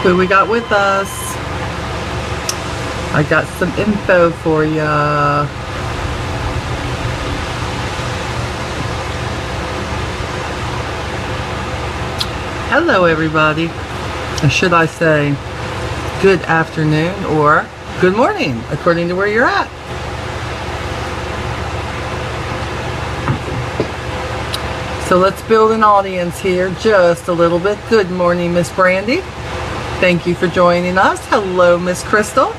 Who we got with us? I got some info for ya. Hello everybody. Or should I say good afternoon or good morning, according to where you're at. So let's build an audience here just a little bit. Good morning, Miss Brandy. Thank you for joining us. Hello, Miss Crystal.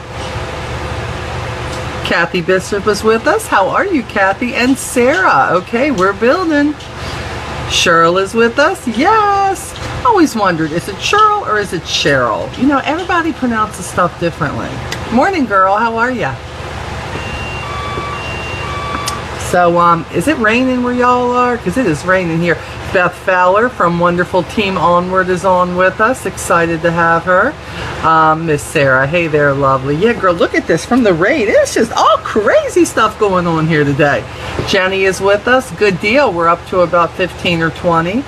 Kathy Bishop is with us. How are you, Kathy? And Sarah. Okay, we're building. Cheryl is with us. Yes. Always wondered, is it Cheryl or is it Cheryl? You know, everybody pronounces stuff differently. Morning, girl. How are ya? So, is it raining where y'all are? Because it is raining here. Beth Fowler from Wonderful Team Onward is on with us. Excited to have her. Miss Sarah, hey there, lovely. Yeah, girl, look at this from the rain. It's just all crazy stuff going on here today. Jenny is with us. Good deal. We're up to about 15 or 20.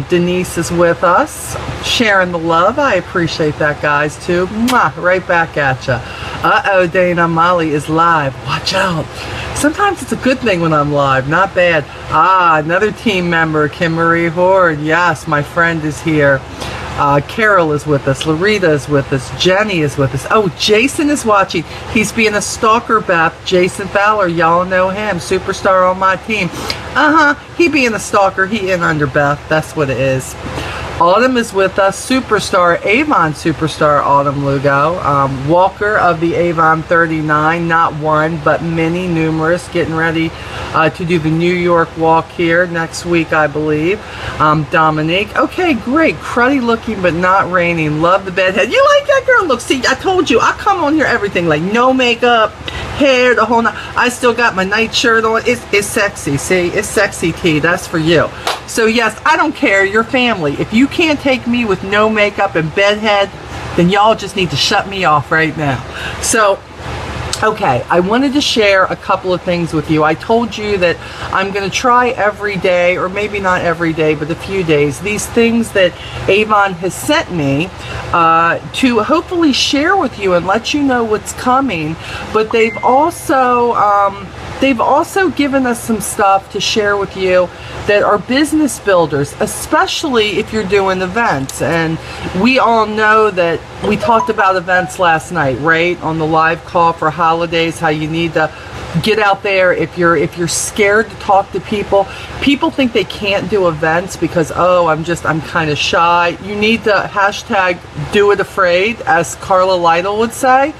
Denise is with us. Sharing the love. I appreciate that, guys, too. Mwah, right back at ya. Uh-oh, Dana, Molly is live. Watch out. Sometimes it's a good thing when I'm live. Not bad. Ah, another team member, Kim Marie Horde. Yes, my friend is here. Carol is with us. Larita is with us. Jenny is with us. Oh, Jason is watching. He's being a stalker, Beth. Jason Fowler. Y'all know him. Superstar on my team. He being a stalker. He in under Beth. That's what it is. Autumn is with us. Superstar, Avon Superstar Autumn Lugo. Walker of the Avon 39. Not one, but many, numerous. Getting ready to do the New York walk here next week, I believe. Dominique. Okay, great. Cruddy looking, but not raining. Love the bedhead. You like that, girl? Look, see, I told you. I come on here everything. Like, no makeup, hair, the whole night. I still got my night shirt on. It's sexy. See, it's sexy tea. That's for you. So yes, I don't care. Your family. If you can't take me with no makeup and bedhead, then y'all just need to shut me off right now. So, okay, I wanted to share a couple of things with you. I told you that I'm going to try every day, or maybe not every day, but a few days, these things that Avon has sent me to hopefully share with you and let you know what's coming. But they've also given us some stuff to share with you that are business builders, especially if you're doing events. And we all know that we talked about events last night, right? On the live call for holidays, how you need to get out there. If you're scared to talk to people think they can't do events because, oh, I'm kind of shy. You need to hashtag do it afraid, as Carla Lytle would say.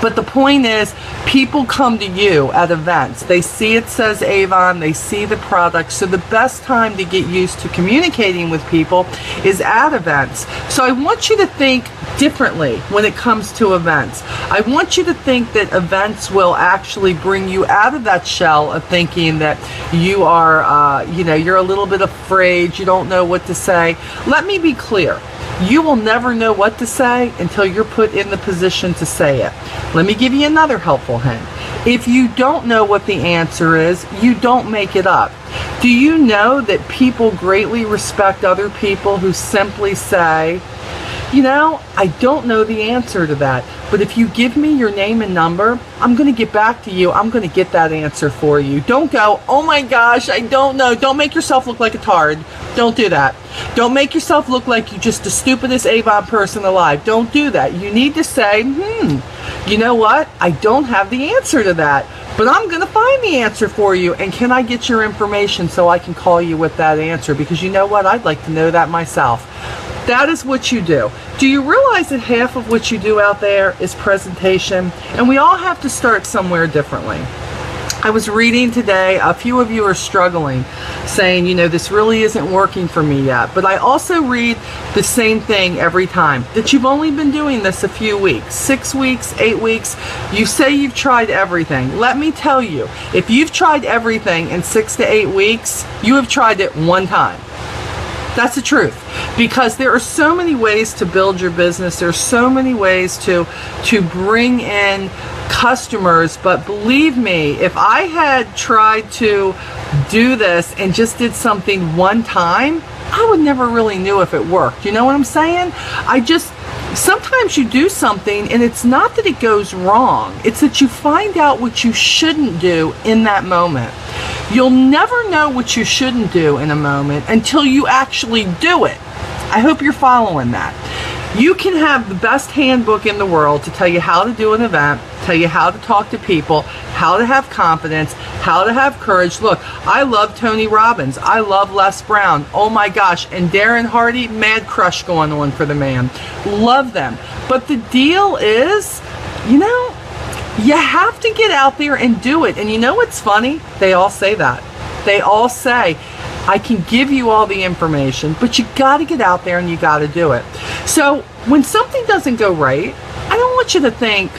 But the point is, people come to you at events. They see it says Avon, they see the product. So the best time to get used to communicating with people is at events. So I want you to think differently when it comes to events. I want you to think that events will actually bring you out of that shell of thinking that you are, you're a little bit afraid, you don't know what to say. Let me be clear. You will never know what to say until you're put in the position to say it. Let me give you another helpful hint. If you don't know what the answer is, you don't make it up. Do you know that people greatly respect other people who simply say, I don't know the answer to that, but if you give me your name and number, I'm going to get back to you. I'm going to get that answer for you. Don't go, oh my gosh, I don't know. Don't make yourself look like a tard. Don't do that. Don't make yourself look like you're just the stupidest Avon person alive. Don't do that. You need to say, you know what? I don't have the answer to that, but I'm going to find the answer for you. And can I get your information so I can call you with that answer? Because you know what? I'd like to know that myself. That is what you do. Do you realize that half of what you do out there is presentation? And we all have to start somewhere differently. I was reading today, a few of you are struggling, saying, this really isn't working for me yet. But I also read the same thing every time, that you've only been doing this a few weeks, 6 weeks, 8 weeks. You say you've tried everything. Let me tell you, if you've tried everything in 6 to 8 weeks, you have tried it one time. That's the truth, because there are so many ways to build your business. There's so many ways to bring in customers. But believe me, if I had tried to do this and just did something one time, I would never really knew if it worked. You know what I'm saying? Sometimes you do something and it's not that it goes wrong. It's that you find out what you shouldn't do in that moment. You'll never know what you shouldn't do in a moment until you actually do it. I hope you're following that. You can have the best handbook in the world to tell you how to do an event, tell you how to talk to people, how to have confidence, how to have courage. Look, I love Tony Robbins. I love Les Brown. Oh my gosh. And Darren Hardy, mad crush going on for the man. Love them. But the deal is, you know, you have to get out there and do it. And you know what's funny? They all say that. They all say, I can give you all the information, but you got to get out there and you got to do it. So when something doesn't go right, I don't want you to think,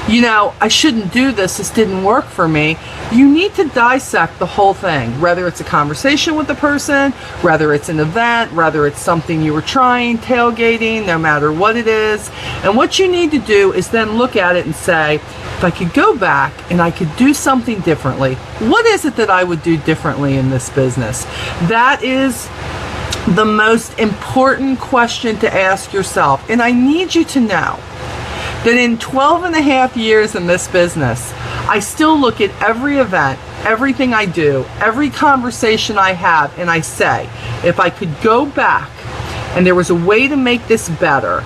you know, I shouldn't do this. This didn't work for me. You need to dissect the whole thing, whether it's a conversation with the person, whether it's an event, whether it's something you were trying, tailgating, no matter what it is. And what you need to do is then look at it and say, if I could go back and I could do something differently, what is it that I would do differently in this business? That is the most important question to ask yourself. And I need you to know that in 12 and a half years in this business, I still look at every event, everything I do, every conversation I have, and I say, if I could go back and there was a way to make this better,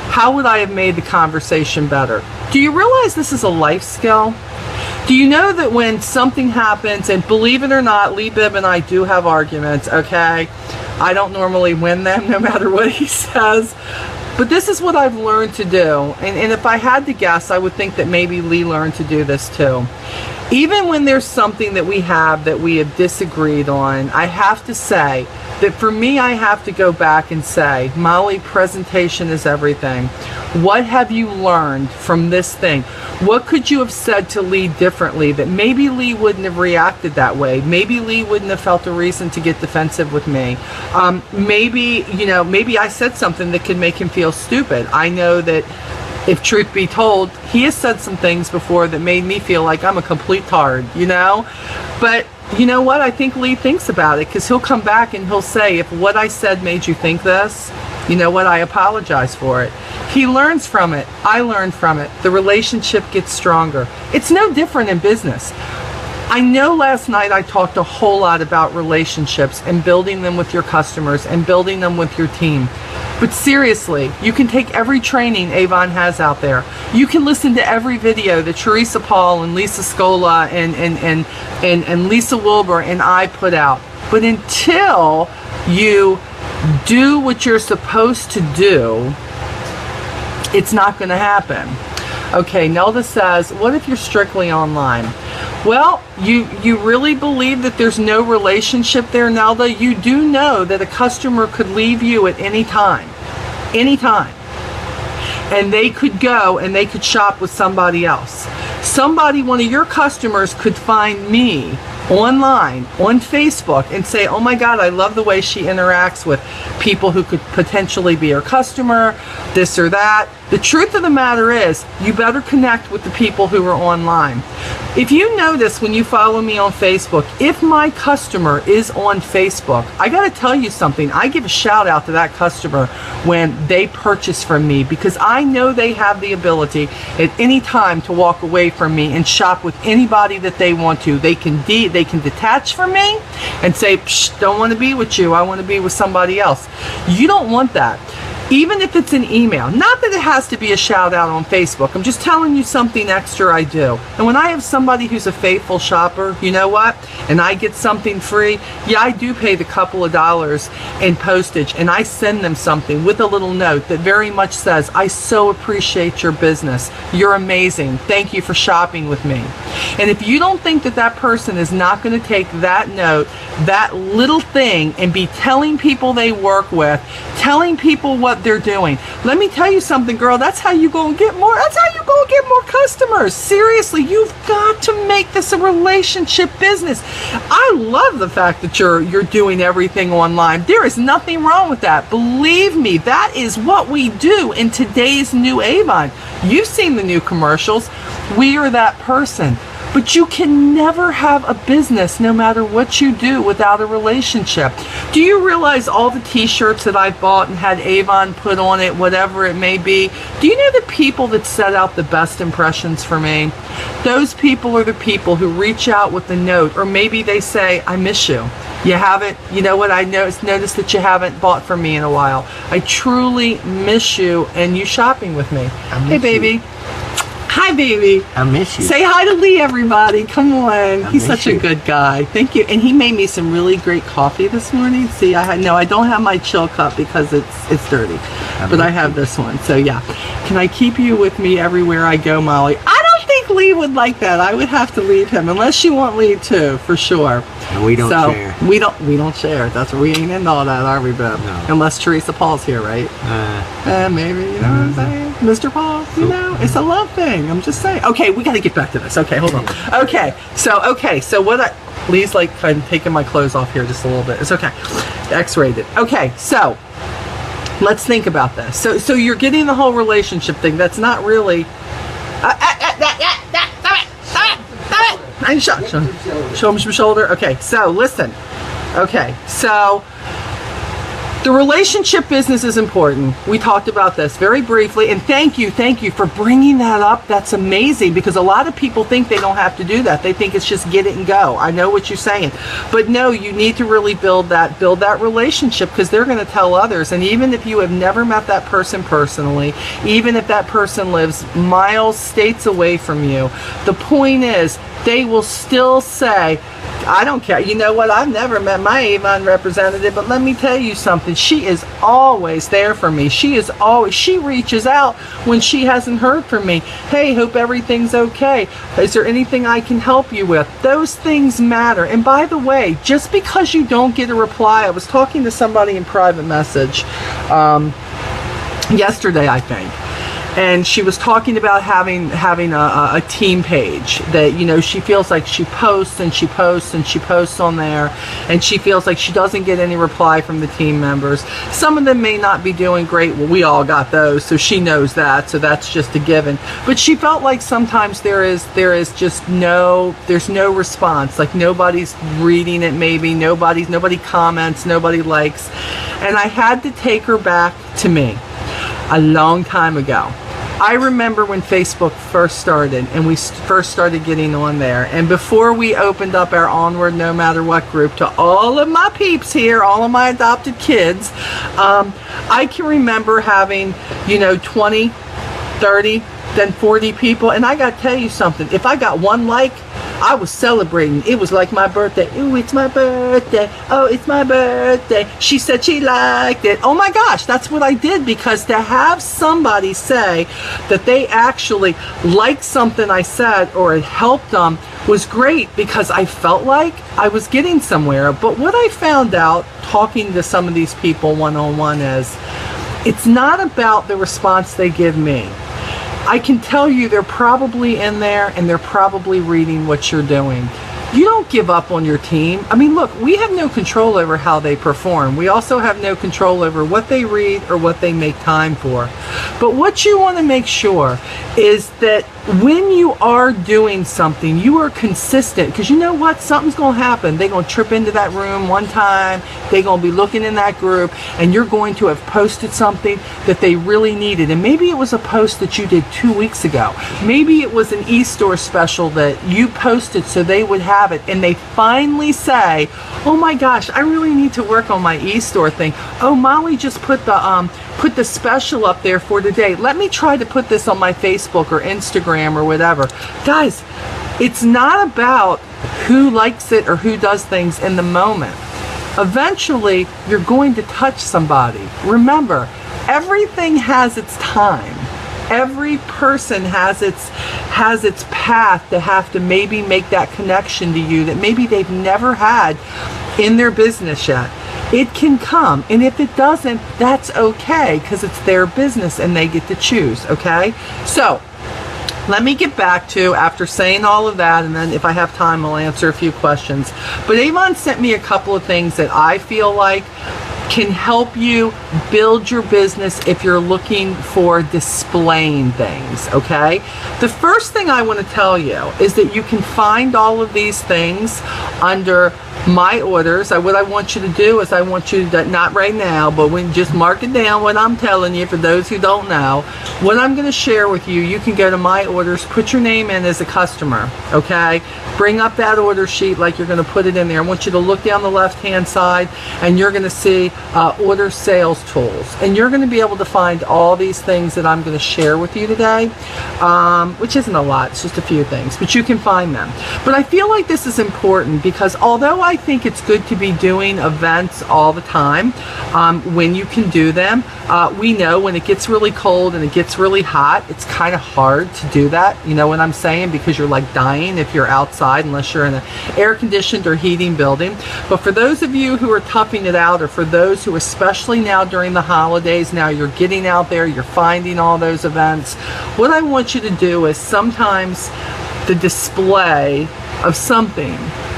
how would I have made the conversation better? Do you realize this is a life skill? Do you know that when something happens, and believe it or not, Lee Bibb and I do have arguments, okay? I don't normally win them no matter what he says. But this is what I've learned to do. And if I had to guess, I would think that maybe Lee learned to do this too. Even when there's something that we have disagreed on, I have to say that for me, I have to go back and say, Molly, presentation is everything. What have you learned from this thing? What could you have said to Lee differently that maybe Lee wouldn't have reacted that way? Maybe Lee wouldn't have felt a reason to get defensive with me. Maybe I said something that could make him feel stupid. I know that if truth be told, he has said some things before that made me feel like I'm a complete tard, you know? But you know what? I think Lee thinks about it, because he'll come back and he'll say, if what I said made you think this, you know what? I apologize for it. He learns from it. I learn from it. The relationship gets stronger. It's no different in business. I know last night I talked a whole lot about relationships and building them with your customers and building them with your team. But seriously, you can take every training Avon has out there. You can listen to every video that Teresa Paul and Lisa Scola and Lisa Wilbur and I put out. But until you do what you're supposed to do, it's not going to happen. Okay, Nelda says, what if you're strictly online? Well, you really believe that there's no relationship there, Nelda? You do know that a customer could leave you at any time. Anytime. And they could go and they could shop with somebody else. One of your customers could find me online, on Facebook, and say, oh my God, I love the way she interacts with people who could potentially be her customer, this or that. The truth of the matter is, you better connect with the people who are online. If you notice when you follow me on Facebook, if my customer is on Facebook, I got to tell you something. I give a shout out to that customer when they purchase from me, because I know they have the ability at any time to walk away from me and shop with anybody that they want to. They can detach from me and say, psh, don't want to be with you. I want to be with somebody else. You don't want that. Even if it's an email. Not that it has to be a shout out on Facebook. I'm just telling you something extra I do. And when I have somebody who's a faithful shopper, you know what? And I get something free, yeah, I do pay the couple of dollars in postage, and I send them something with a little note that very much says, I so appreciate your business. You're amazing. Thank you for shopping with me. And if you don't think that that person is not going to take that note, that little thing, and be telling people they work with, telling people what they're doing, let me tell you something, girl, that's how you gonna get more customers. Seriously, you've got to make this a relationship business. I love the fact that you're doing everything online. There is nothing wrong with that. Believe me, that is what we do in today's new Avon. You've seen the new commercials. We are that person. But you can never have a business, no matter what you do, without a relationship. Do you realize all the t-shirts that I've bought and had Avon put on it, whatever it may be? Do you know the people that set out the best impressions for me? Those people are the people who reach out with a note, or maybe they say, I miss you. You haven't, you know what, I noticed that you haven't bought from me in a while. I truly miss you and you shopping with me. Hey, baby. You. Hi, baby. I miss you. Say hi to Lee, everybody. Come on. He's such a good guy. Thank you. And he made me some really great coffee this morning. See, I don't have my chill cup because it's dirty, but I have this one. So yeah. Can I keep you with me everywhere I go, Molly? I don't think Lee would like that. I would have to leave him, unless you want Lee too, for sure. And we don't share. We don't share. That's we ain't into all that, are we, Bob? No. Unless Teresa Paul's here, right? Maybe, you know what I'm saying? Mr. Paul, you know, it's a love thing. I'm just saying. Okay, we got to get back to this. Okay, hold on. Okay, so what Lee's like kind of taking my clothes off here just a little bit. It's okay. X-rated. Okay, so let's think about this. So you're getting the whole relationship thing. That's not really. Show him some shoulder. Okay, so listen. Okay, so the relationship business is important. We talked about this very briefly, and thank you for bringing that up. That's amazing, because a lot of people think they don't have to do that. They think it's just get it and go. I know what you're saying, but no, you need to really build that relationship, because they're going to tell others. And even if you have never met that person personally, even if that person lives miles, states away from you, the point is they will still say, I don't care. You know what? I've never met my Avon representative, but let me tell you something. She is always there for me. She reaches out when she hasn't heard from me. Hey, hope everything's okay. Is there anything I can help you with? Those things matter. And by the way, just because you don't get a reply, I was talking to somebody in private message yesterday, I think. And she was talking about having a team page that, you know, she feels like she posts and she posts and she posts on there, and she feels like she doesn't get any reply from the team members. Some of them may not be doing great. Well, we all got those, so she knows that, so that's just a given. But she felt like sometimes there's no response, like nobody's reading it, maybe nobody comments, nobody likes. And I had to take her back to me a long time ago. I remember when Facebook first started, and we first started getting on there, and before we opened up our Onward No Matter What group to all of my peeps here, all of my adopted kids, I can remember having, 20, 30, then 40 people, and I got to tell you something, if I got one like, I was celebrating. It was like my birthday. Ooh, it's my birthday. Oh, it's my birthday. She said she liked it. Oh my gosh, that's what I did, because to have somebody say that they actually liked something I said or it helped them was great, because I felt like I was getting somewhere. But what I found out talking to some of these people one-on-one is it's not about the response they give me. I can tell you they're probably in there and they're probably reading what you're doing. You don't give up on your team. I mean, look, we have no control over how they perform. We also have no control over what they read or what they make time for. But what you want to make sure is that when you are doing something, you are consistent, because you know what? Something's going to happen. They're going to trip into that room one time. They're going to be looking in that group, and you're going to have posted something that they really needed. And maybe it was a post that you did 2 weeks ago. Maybe it was an e-store special that you posted so they would have it, and they finally say, oh my gosh, I really need to work on my e-store thing. Oh, Molly just put the special up there for today. Let me try to put this on my Facebook or Instagram or whatever. Guys, it's not about who likes it or who does things in the moment. Eventually, you're going to touch somebody. Remember, everything has its time. Every person has its path to have to maybe make that connection to you that maybe they've never had in their business yet. It can come, and if it doesn't, that's okay, because it's their business and they get to choose, okay? So, let me get back to, after saying all of that, and then if I have time, I'll answer a few questions. But Avon sent me a couple of things that I feel like can help you build your business if you're looking for displaying things, okay? The first thing I want to tell you is that you can find all of these things under my orders. What I want you to do is I want you to, not right now, but when just mark it down what I'm telling you for those who don't know. What I'm going to share with you, you can go to my orders, put your name in as a customer, okay? Bring up that order sheet like you're going to put it in there. I want you to look down the left-hand side and you're going to see order sales tools. And you're going to be able to find all these things that I'm going to share with you today, which isn't a lot, it's just a few things, but you can find them. But I feel like this is important because although I think it's good to be doing events all the time, when you can do them, we know when it gets really cold and it gets really hot, it's kind of hard to do that, you know what I'm saying, because you're like dying if you're outside unless you're in an air-conditioned or heating building. But for those of you who are toughing it out, or for those who, especially now during the holidays, now you're getting out there, you're finding all those events, what I want you to do is sometimes the display of something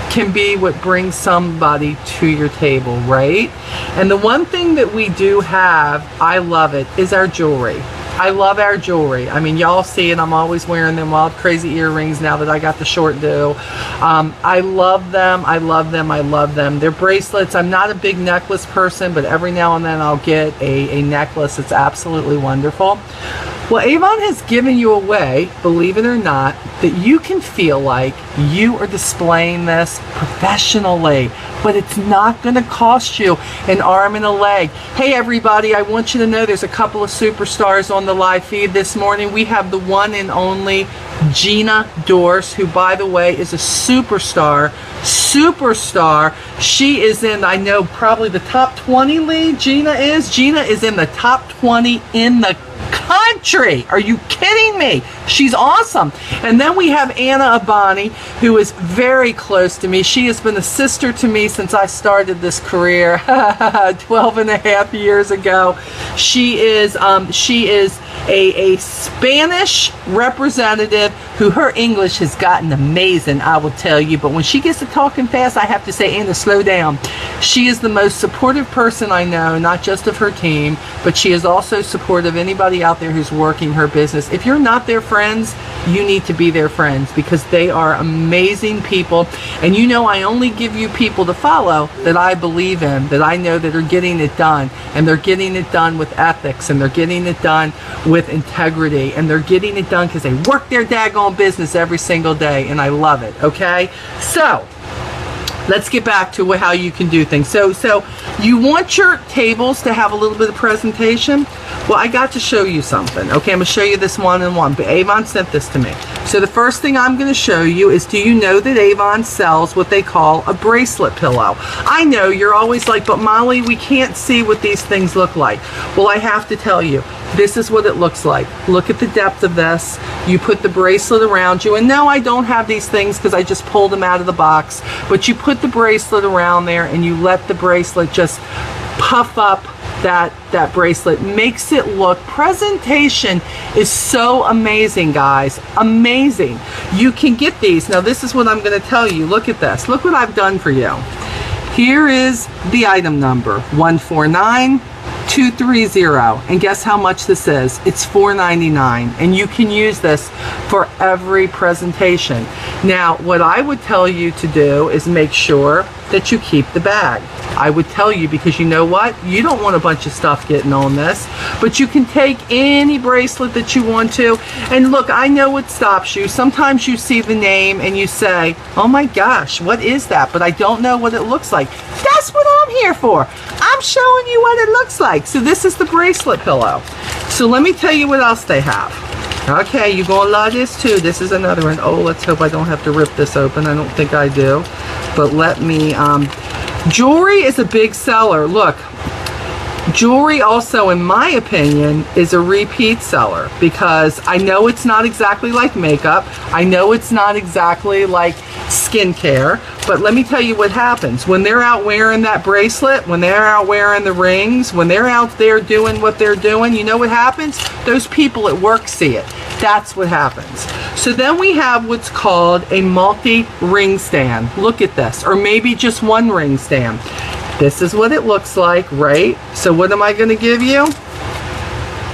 can be what brings somebody to your table, right? And the one thing that we do have, I love it, is our jewelry. I love our jewelry. I mean, y'all see it. I'm always wearing them wild crazy earrings now that I got the short do. I love them. I love them. I love them. They're bracelets. I'm not a big necklace person, but every now and then I'll get a necklace. It's absolutely wonderful. Well, Avon has given you a way, believe it or not, that you can feel like you are displaying this professionally, but it's not going to cost you an arm and a leg. Hey everybody, I want you to know there's a couple of superstars on the live feed this morning. We have the one and only Gina Dorse, who by the way is a superstar. She is in, I know, probably the top 20 lead. Gina is in the top 20 in the country. Are you kidding me? She's awesome. And then we have Anna Abani, who is very close to me. She has been a sister to me since I started this career 12 and a half years ago. She is a Spanish representative who her English has gotten amazing, I will tell you. But when she gets to talking fast, I have to say, Anna, slow down. She is the most supportive person I know, not just of her team, but she is also supportive of anybody out there who's working her business. If you're not their friends, you need to be their friends because they are amazing people. And you know, I only give you people to follow that I believe in, that I know that are getting it done. And they're getting it done with ethics, and they're getting it done with integrity, and they're getting it done because they work their daggone business every single day, and I love it, okay? So let's get back to how you can do things. So you want your tables to have a little bit of presentation. Well, I got to show you something. Okay, I'm going to show you this one-on-one, but Avon sent this to me. So the first thing I'm going to show you is, do you know that Avon sells what they call a bracelet pillow? I know you're always like, but Molly, we can't see what these things look like. Well, I have to tell you, this is what it looks like. Look at the depth of this. You put the bracelet around you, and no, I don't have these things because I just pulled them out of the box, but you put the bracelet around there and you let the bracelet just puff up that bracelet. Makes it look, presentation is so amazing, guys, amazing. You can get these. Now this is what I'm going to tell you. Look at this. Look what I've done for you. Here is the item number, 149230, and guess how much this is? It's $4.99, and you can use this for every presentation. Now, what I would tell you to do is make sure that you keep the bag. I would tell you, because you know what? You don't want a bunch of stuff getting on this, but you can take any bracelet that you want to. And look, I know what stops you. Sometimes you see the name and you say, oh my gosh, what is that? But I don't know what it looks like. That's what I'm here for. I'm showing you what it looks like. So this is the bracelet pillow. So let me tell you what else they have. Okay, you're gonna love this too. This is another one. Oh, let's hope I don't have to rip this open. I don't think I do. But let me, jewelry is a big seller. Look, jewelry also, in my opinion, is a repeat seller, because I know it's not exactly like makeup. I know it's not exactly like skincare, but let me tell you what happens. When they're out wearing that bracelet, when they're out wearing the rings, when they're out there doing what they're doing, you know what happens? Those people at work see it. That's what happens. So then we have what's called a multi-ring stand. Look at this, or maybe just one ring stand. This is what it looks like, right? So what am I going to give you?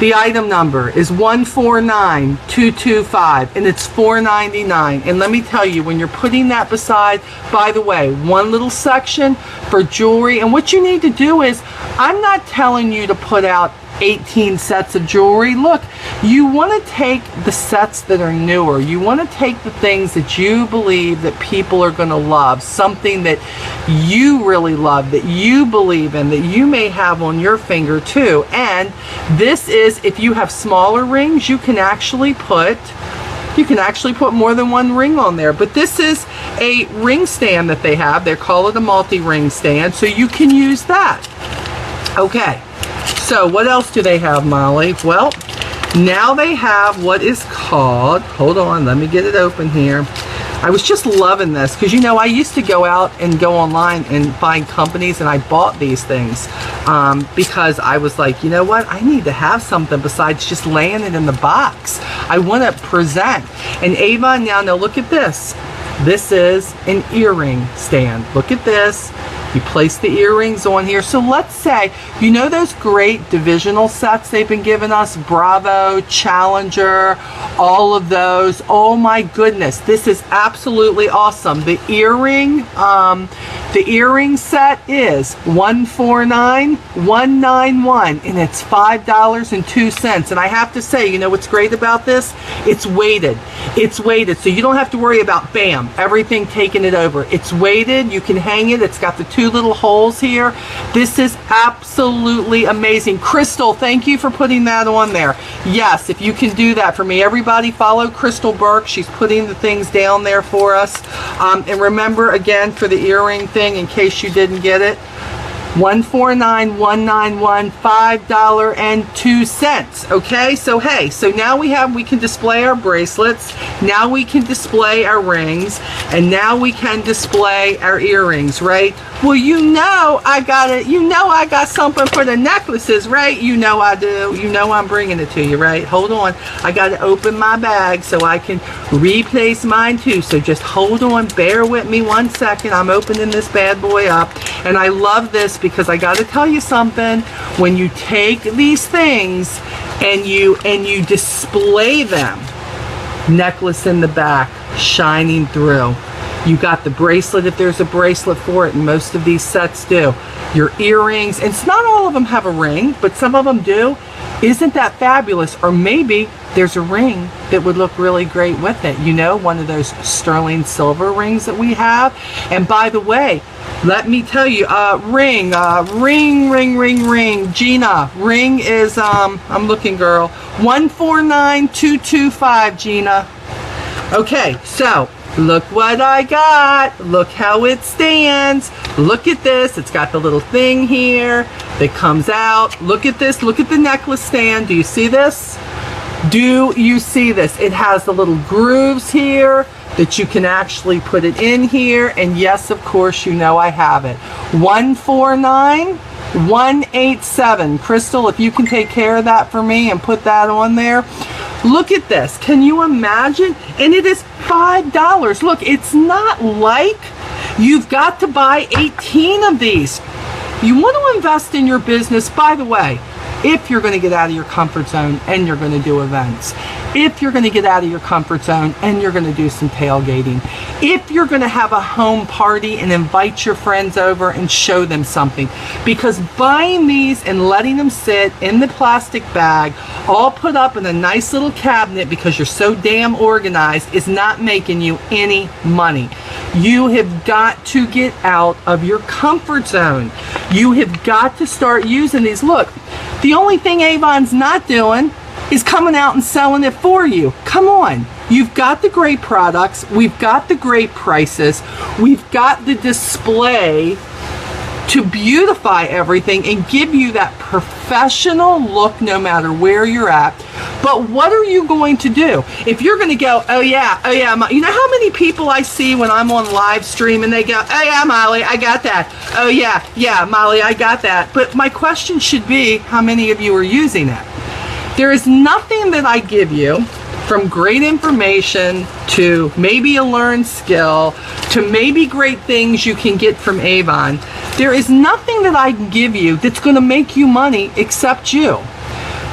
The item number is 149225, and it's $4.99. And let me tell you, when you're putting that beside, by the way, one little section for jewelry, and what you need to do is, I'm not telling you to put out 18 sets of jewelry. Look, you want to take the sets that are newer. You want to take the things that you believe that people are going to love, something that you really love, that you believe in, that you may have on your finger too. And this is, if you have smaller rings, you can actually put more than one ring on there. But this is a ring stand that they have. They call it a multi-ring stand, so you can use that. Okay. So what else do they have, Molly? Well, now they have what is called, hold on, let me get it open here. I was just loving this because, you know, I used to go out and go online and find companies, and I bought these things because I was like, you know what, I need to have something besides just laying it in the box. I want to present. And Avon, now look at this. This is an earring stand. Look at this. You place the earrings on here. So let's say, you know those great divisional sets they've been giving us? Bravo, Challenger, all of those. Oh my goodness, this is absolutely awesome. The earring set is $149,191, and it's $5.02. And I have to say, you know what's great about this? It's weighted. It's weighted, so you don't have to worry about, bam, everything taking it over. It's weighted. You can hang it. It's got the two little holes here. This is absolutely amazing. Crystal, thank you for putting that on there. Yes, if you can do that for me. Everybody follow Crystal Burke. She's putting the things down there for us. And remember, again, for the earring thing, in case you didn't get it, $149,191, $5.02. Okay, so hey, so now we can display our bracelets, now we can display our rings, and now we can display our earrings, right? Well, you know I got it. You know I got something for the necklaces, right? You know I do. You know I'm bringing it to you, right? Hold on. I got to open my bag so I can replace mine too. So just hold on. Bear with me 1 second. I'm opening this bad boy up. And I love this because I got to tell you something. When you take these things and you display them, necklace in the back, shining through. You got the bracelet if there's a bracelet for it, and most of these sets do. Your earrings, and it's not all of them have a ring, but some of them do. Isn't that fabulous? Or maybe there's a ring that would look really great with it. You know, one of those sterling silver rings that we have. And by the way, let me tell you, ring. Gina, ring is, I'm looking, girl, 149225, Gina. Okay, so look what I got. Look how it stands. Look at this. It's got the little thing here that comes out. Look at this. Look at the necklace stand. Do you see this? Do you see this? It has the little grooves here that you can actually put it in here. And yes, of course, you know I have it. 149187. Crystal, if you can take care of that for me and put that on there. Look at this. Can you imagine? And it is $5. Look, it's not like you've got to buy 18 of these. You want to invest in your business, by the way, if you're going to get out of your comfort zone and you're going to do events. If you're going to get out of your comfort zone and you're going to do some tailgating. If you're going to have a home party and invite your friends over and show them something. Because buying these and letting them sit in the plastic bag, all put up in a nice little cabinet because you're so damn organized, is not making you any money. You have got to get out of your comfort zone. You have got to start using these. Look, the only thing Avon's not doing is coming out and selling it for you. Come on. You've got the great products. We've got the great prices. We've got the display to beautify everything and give you that professional look no matter where you're at. But what are you going to do? If you're going to go, oh yeah, you know how many people I see when I'm on live stream and they go, oh yeah, Molly, I got that. Oh yeah, Molly, I got that. But my question should be, how many of you are using it? There is nothing that I give you From great information to maybe a learned skill to maybe great things you can get from Avon, there is nothing that I can give you that's going to make you money except you.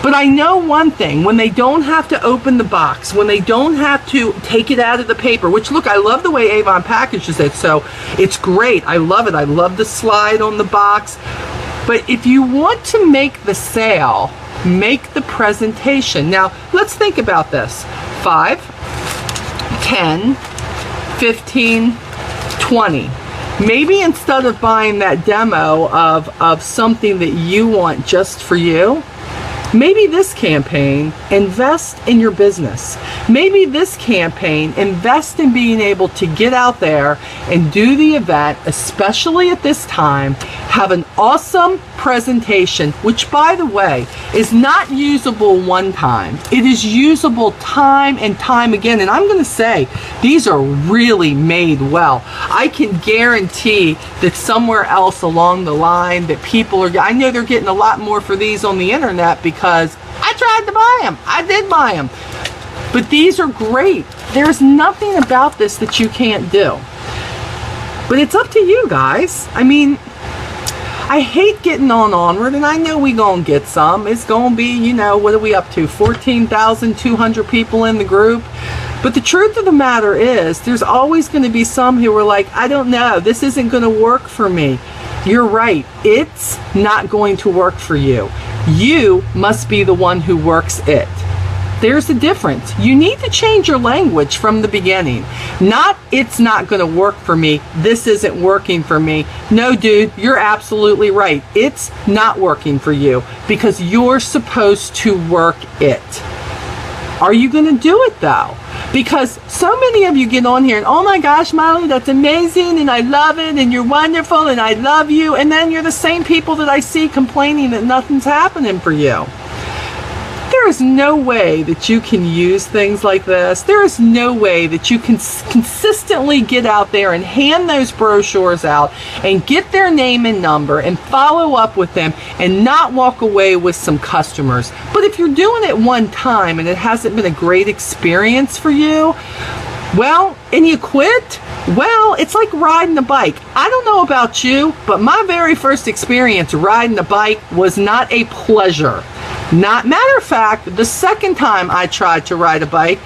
But I know one thing, when they don't have to open the box, when they don't have to take it out of the paper, which look, I love the way Avon packages it, so it's great. I love it. I love the slide on the box. But if you want to make the sale, make the presentation. Now, let's think about this. 5, 10, 15, 20. Maybe instead of buying that demo of something that you want just for you, maybe this campaign, invest in your business. Maybe this campaign, invest in being able to get out there and do the event, especially at this time, have an awesome presentation, which by the way, is not usable one time. It is usable time and time again. And I'm gonna say, these are really made well. I can guarantee that somewhere else along the line that people are, I know they're getting a lot more for these on the internet because I tried to buy them. I did buy them. But these are great. There's nothing about this that you can't do. But it's up to you guys. I mean, I hate getting on Onward, and I know we gonna get some. It's gonna be, you know, what are we up to? 14,200 people in the group. But the truth of the matter is, there's always gonna be some who are like, I don't know, this isn't gonna work for me. You're right, it's not going to work for you. You must be the one who works it. There's a difference. You need to change your language from the beginning. Not, it's not going to work for me. This isn't working for me. No, dude, you're absolutely right. It's not working for you because you're supposed to work it. Are you going to do it though? Because so many of you get on here and, oh my gosh, Molly, that's amazing and I love it and you're wonderful and I love you. And then you're the same people that I see complaining that nothing's happening for you. There is no way that you can use things like this. There is no way that you can consistently get out there and hand those brochures out and get their name and number and follow up with them and not walk away with some customers. But if you're doing it one time and it hasn't been a great experience for you, well, and you quit, well, it's like riding a bike. I don't know about you, but my very first experience riding a bike was not a pleasure. Matter of fact, the second time I tried to ride a bike,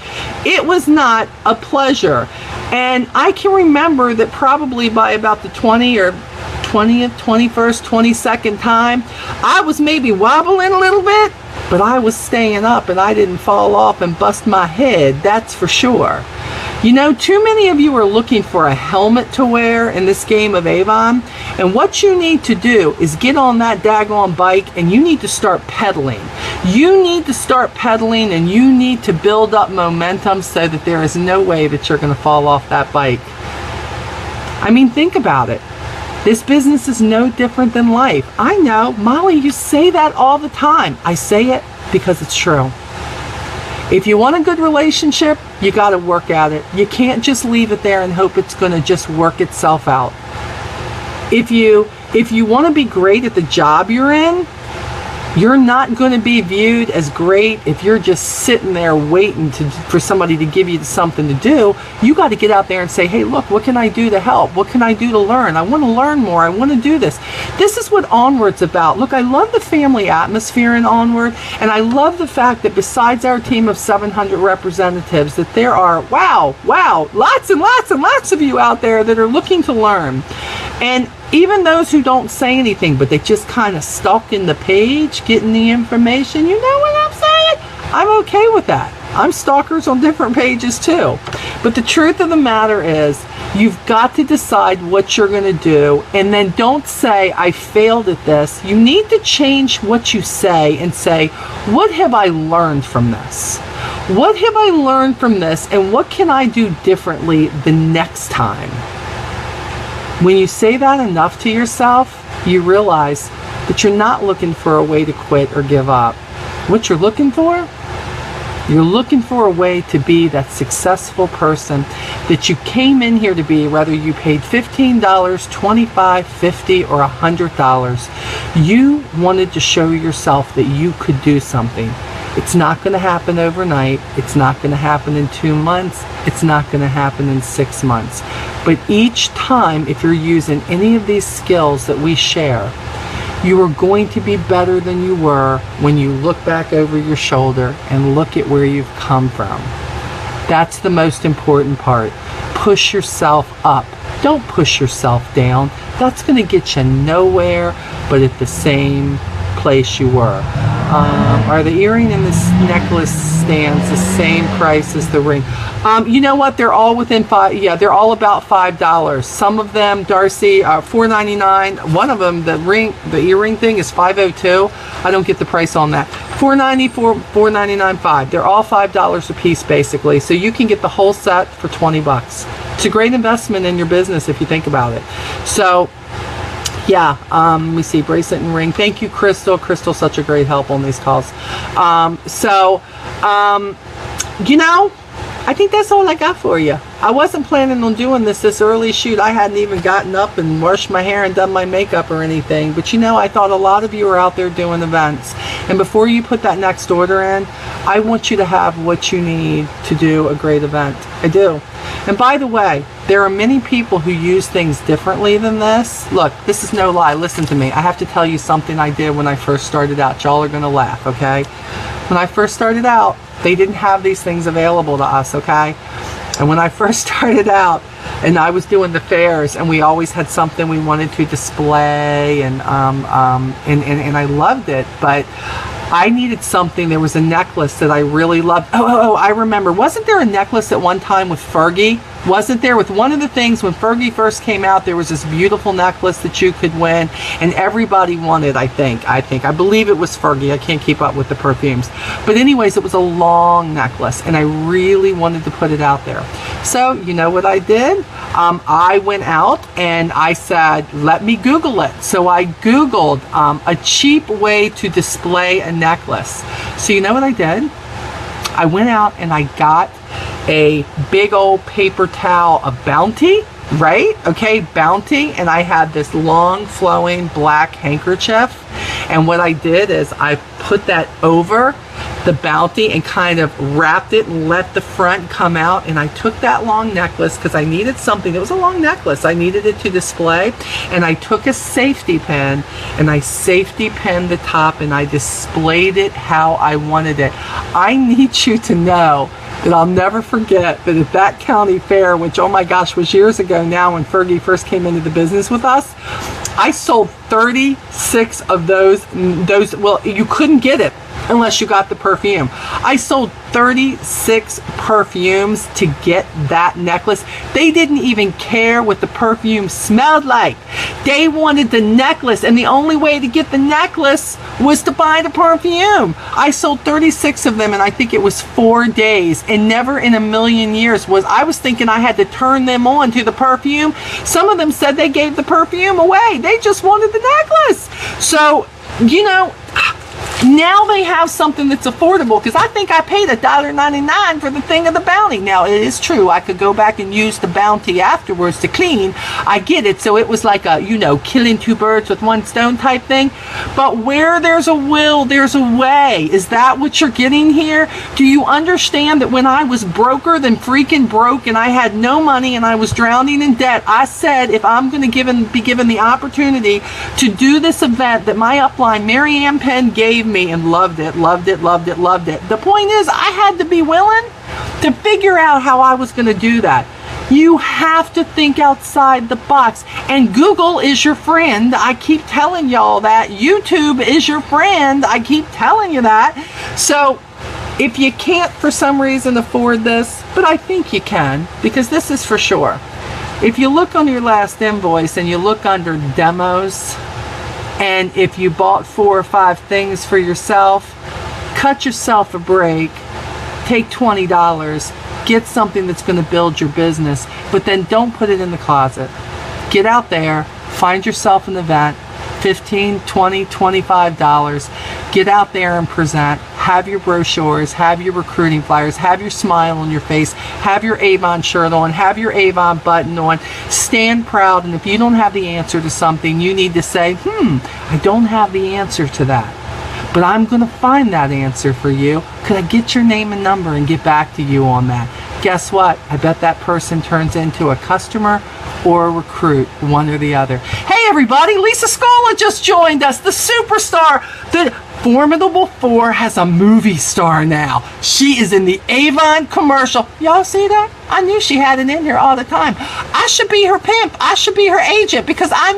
it was not a pleasure. And I can remember that probably by about the 20th, 21st, 22nd time, I was maybe wobbling a little bit, but I was staying up and I didn't fall off and bust my head, that's for sure. You know, too many of you are looking for a helmet to wear in this game of Avon, and what you need to do is get on that daggone bike and you need to start pedaling. You need to start pedaling and you need to build up momentum so that there is no way that you're going to fall off that bike. I mean, think about it. This business is no different than life. I know, Molly, you say that all the time. I say it because it's true. If you want a good relationship, you got to work at it. You can't just leave it there and hope it's going to just work itself out. If you want to be great at the job you're in, you're not going to be viewed as great if you're just sitting there waiting for somebody to give you something to do. You got to get out there and say, hey, look, what can I do to help? What can I do to learn? I want to learn more. I want to do this. This is what Onward's about. Look, I love the family atmosphere in Onward, and I love the fact that besides our team of 700 representatives, that there are, wow, lots and lots and lots of you out there that are looking to learn. And even those who don't say anything, but they just kind of stalking the page, getting the information, you know what I'm saying? I'm okay with that. I'm stalkers on different pages too. But the truth of the matter is, you've got to decide what you're going to do, and then don't say, I failed at this. You need to change what you say and say, what have I learned from this? What have I learned from this, and what can I do differently the next time? When you say that enough to yourself, you realize that you're not looking for a way to quit or give up. What you're looking for a way to be that successful person that you came in here to be, whether you paid $15, $25, $50, or $100. You wanted to show yourself that you could do something. It's not going to happen overnight. It's not going to happen in 2 months. It's not going to happen in 6 months. But each time, if you're using any of these skills that we share, you are going to be better than you were when you look back over your shoulder and look at where you've come from. That's the most important part. Push yourself up. Don't push yourself down. That's going to get you nowhere but at the same place you were. Are the earring and this necklace stands the same price as the ring? You know what? They're all within they're all about $5. Some of them, Darcy, $4.99. One of them, the earring thing is $5.02. I don't get the price on that. $4.94, $4.99, $5. They're all $5 a piece basically. So you can get the whole set for 20 bucks. It's a great investment in your business if you think about it. So yeah, let me see, bracelet and ring. Thank you, Crystal. Crystal's such a great help on these calls. You know, I think that's all I got for you. I wasn't planning on doing this early. Shoot, I hadn't even gotten up and washed my hair and done my makeup or anything. But you know, I thought a lot of you are out there doing events. And before you put that next order in, I want you to have what you need to do a great event. I do. And by the way, there are many people who use things differently than this. Look, this is no lie. Listen to me. I have to tell you something I did when I first started out. Y'all are going to laugh, okay? When I first started out, they didn't have these things available to us, okay? And when I first started out, and I was doing the fairs, and we always had something we wanted to display, and I loved it, but I needed something. There was a necklace that I really loved. Oh, I remember. Wasn't there a necklace at one time with Fergie? Wasn't there? With one of the things when Fergie first came out, there was this beautiful necklace that you could win, and everybody wanted, I believe it was Fergie. I can't keep up with the perfumes. But anyways, it was a long necklace, and I really wanted to put it out there. So, you know what I did? I went out and I said, let me Google it. So I Googled a cheap way to display a necklace. So you know what I did? I went out and I got a big old paper towel of Bounty, right? Okay, Bounty, and I had this long flowing black handkerchief, and what I did is I put that over the Bounty and kind of wrapped it and let the front come out, and I took that long necklace because I needed something. It was a long necklace. I needed it to display, and I took a safety pin and I safety pinned the top and I displayed it how I wanted it. I need you to know that I'll never forget that at that county fair, which, oh my gosh, was years ago now when Fergie first came into the business with us, I sold 36 of those, well, you couldn't get it unless you got the perfume. I sold 36 perfumes to get that necklace. They didn't even care what the perfume smelled like. They wanted the necklace, and the only way to get the necklace was to buy the perfume. I sold 36 of them, and I think it was 4 days, and never in a million years I was thinking I had to turn them on to the perfume. Some of them said they gave the perfume away. They just wanted the necklace. So, you know, now they have something that's affordable, because I think I paid $1.99 for the thing of the Bounty. Now, it is true, I could go back and use the Bounty afterwards to clean. I get it. So it was like a, you know, killing two birds with one stone type thing. But where there's a will, there's a way. Is that what you're getting here? Do you understand that when I was broker than freaking broke and I had no money and I was drowning in debt, I said, if I'm going to be given the opportunity to do this event that my upline, Mary Ann Penn, gave me, and loved it. The point is, I had to be willing to figure out how I was going to do that. You have to think outside the box, and Google is your friend. I keep telling y'all that. YouTube is your friend. I keep telling you that. So if you can't for some reason afford this, but I think you can, because this is for sure. If you look on your last invoice and you look under demos, and if you bought 4 or 5 things for yourself, cut yourself a break, take $20, get something that's going to build your business, but then don't put it in the closet. Get out there, find yourself an event, $15, $20, $25. Get out there and present. Have your brochures, have your recruiting flyers, have your smile on your face, have your Avon shirt on, have your Avon button on. Stand proud, and if you don't have the answer to something, you need to say, I don't have the answer to that. But I'm going to find that answer for you. Could I get your name and number and get back to you on that? Guess what? I bet that person turns into a customer or a recruit, one or the other. Hey everybody, Lisa Scola just joined us, the superstar. The Formidable Four has a movie star now. She is in the Avon commercial. Y'all see that? I knew she had it in here all the time. I should be her pimp. I should be her agent because I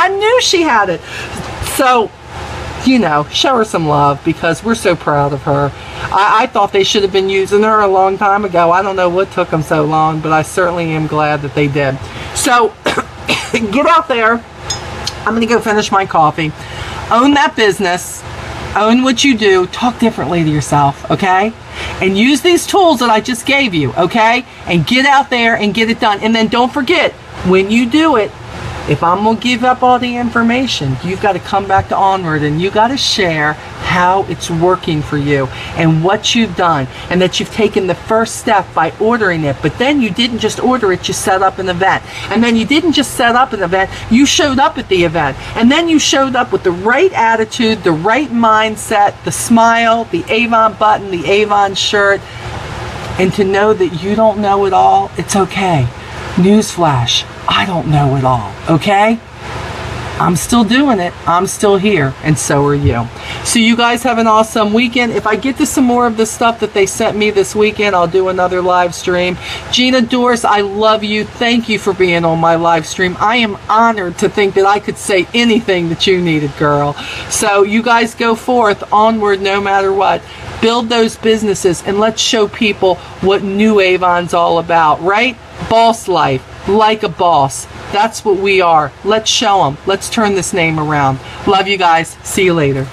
knew she had it. So, you know, show her some love because we're so proud of her. I thought they should have been using her a long time ago. I don't know what took them so long, but I certainly am glad that they did. So, get out there. I'm going to go finish my coffee. Own that business. Own what you do. Talk differently to yourself, okay? And use these tools that I just gave you, okay? And get out there and get it done. And then don't forget, when you do it, if I'm going to give up all the information, you've got to come back to Onward and you got to share how it's working for you and what you've done and that you've taken the first step by ordering it. But then you didn't just order it, you set up an event. And then you didn't just set up an event, you showed up at the event. And then you showed up with the right attitude, the right mindset, the smile, the Avon button, the Avon shirt. And to know that you don't know it all, it's okay. Newsflash, I don't know it all, okay? I'm still doing it. I'm still here, and so are you. So you guys have an awesome weekend. If I get to some more of the stuff that they sent me this weekend, I'll do another live stream. Gina Doris, I love you. Thank you for being on my live stream. I am honored to think that I could say anything that you needed, girl. So you guys go forth, onward no matter what. Build those businesses, and let's show people what New Avon's all about, right? Boss life, like a boss. That's what we are. Let's show them. Let's turn this name around. Love you guys. See you later.